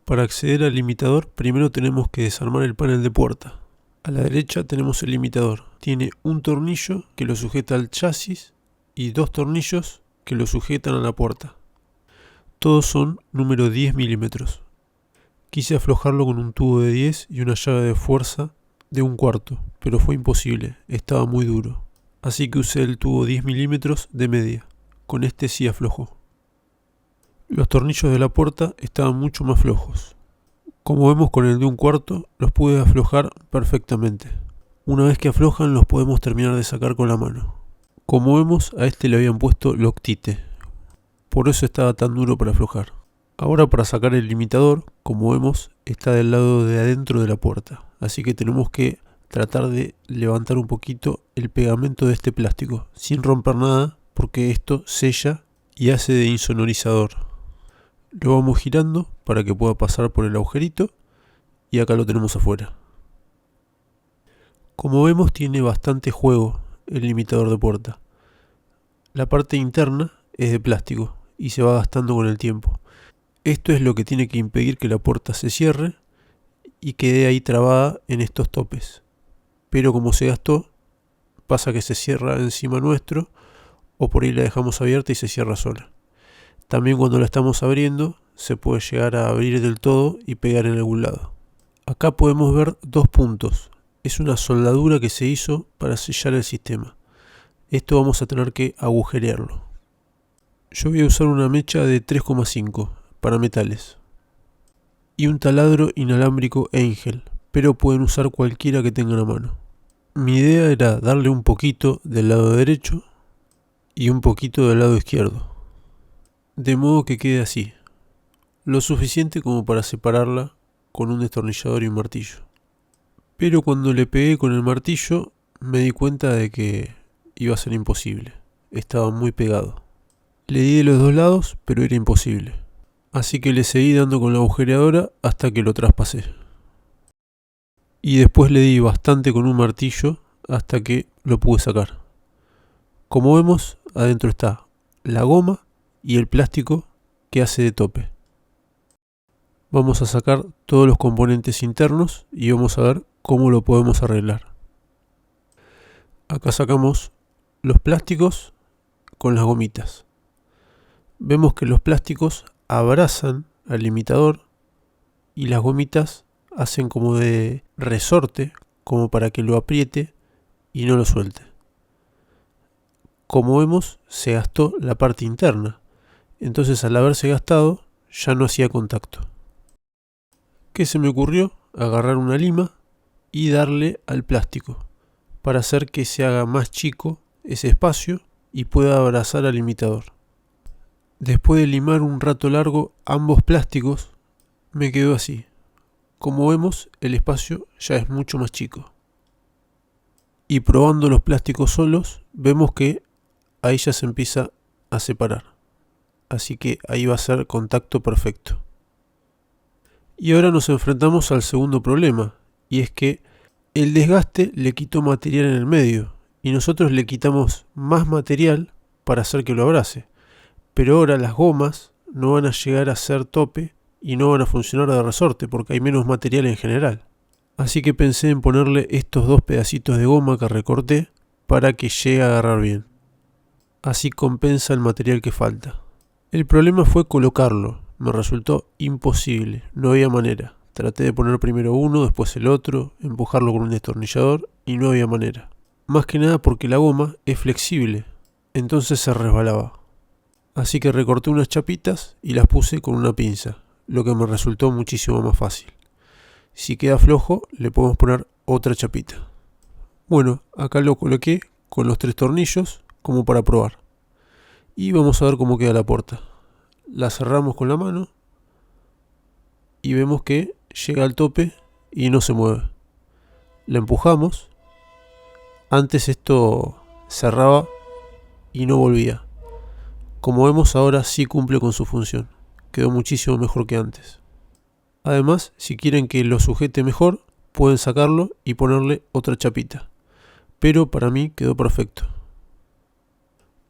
Para acceder al limitador, primero tenemos que desarmar el panel de puerta. A la derecha tenemos el limitador. Tiene un tornillo que lo sujeta al chasis y dos tornillos que lo sujetan a la puerta. Todos son número 10 milímetros. Quise aflojarlo con un tubo de 10 y una llave de fuerza de 1/4, pero fue imposible, estaba muy duro. Así que usé el tubo 10 milímetros de media. Con este sí aflojó. Los tornillos de la puerta estaban mucho más flojos. Como vemos, con el de 1/4 los pude aflojar perfectamente. Una vez que aflojan los podemos terminar de sacar con la mano. Como vemos, a este le habían puesto Loctite, por eso estaba tan duro para aflojar. Ahora, para sacar el limitador, como vemos, está del lado de adentro de la puerta, así que tenemos que tratar de levantar un poquito el pegamento de este plástico sin romper nada, porque esto sella y hace de insonorizador. Lo vamos girando para que pueda pasar por el agujerito y acá lo tenemos afuera. Como vemos, tiene bastante juego el limitador de puerta. La parte interna es de plástico y se va gastando con el tiempo. Esto es lo que tiene que impedir que la puerta se cierre y quede ahí trabada en estos topes. Pero como se gastó, pasa que se cierra encima nuestro, o por ahí la dejamos abierta y se cierra sola. También cuando la estamos abriendo, se puede llegar a abrir del todo y pegar en algún lado. Acá podemos ver dos puntos. Es una soldadura que se hizo para sellar el sistema. Esto vamos a tener que agujerearlo. Yo voy a usar una mecha de 3,5 para metales y un taladro inalámbrico Engel, pero pueden usar cualquiera que tengan a mano. Mi idea era darle un poquito del lado derecho y un poquito del lado izquierdo, de modo que quede así, lo suficiente como para separarla con un destornillador y un martillo. Pero cuando le pegué con el martillo me di cuenta de que iba a ser imposible, estaba muy pegado. Le di de los dos lados, pero era imposible, así que le seguí dando con la agujereadora hasta que lo traspasé. Y después le di bastante con un martillo hasta que lo pude sacar. Como vemos, adentro está la goma y el plástico que hace de tope. Vamos a sacar todos los componentes internos y vamos a ver cómo lo podemos arreglar. Acá sacamos los plásticos con las gomitas. Vemos que los plásticos abrazan al limitador y las gomitas hacen como de resorte, como para que lo apriete y no lo suelte. Como vemos, se gastó la parte interna, entonces al haberse gastado ya no hacía contacto. ¿Qué se me ocurrió? Agarrar una lima y darle al plástico para hacer que se haga más chico ese espacio y pueda abrazar al limitador. Después de limar un rato largo ambos plásticos, me quedó así. Como vemos, el espacio ya es mucho más chico. Y probando los plásticos solos, vemos que ahí ya se empieza a separar. Así que ahí va a ser contacto perfecto. Y ahora nos enfrentamos al segundo problema, y es que el desgaste le quitó material en el medio, y nosotros le quitamos más material para hacer que lo abrace. Pero ahora las gomas no van a llegar a ser tope y no van a funcionar de resorte porque hay menos material en general. Así que pensé en ponerle estos dos pedacitos de goma que recorté para que llegue a agarrar bien. Así compensa el material que falta. El problema fue colocarlo. Me resultó imposible, no había manera. Traté de poner primero uno, después el otro, empujarlo con un destornillador y no había manera. Más que nada porque la goma es flexible, entonces se resbalaba. Así que recorté unas chapitas y las puse con una pinza, lo que me resultó muchísimo más fácil. Si queda flojo, le podemos poner otra chapita. Bueno, acá lo coloqué con los 3 tornillos como para probar. Y vamos a ver cómo queda la puerta. La cerramos con la mano y vemos que llega al tope y no se mueve. La empujamos. Antes esto cerraba y no volvía. Como vemos, ahora sí cumple con su función. Quedó muchísimo mejor que antes. Además, si quieren que lo sujete mejor, pueden sacarlo y ponerle otra chapita. Pero para mí quedó perfecto.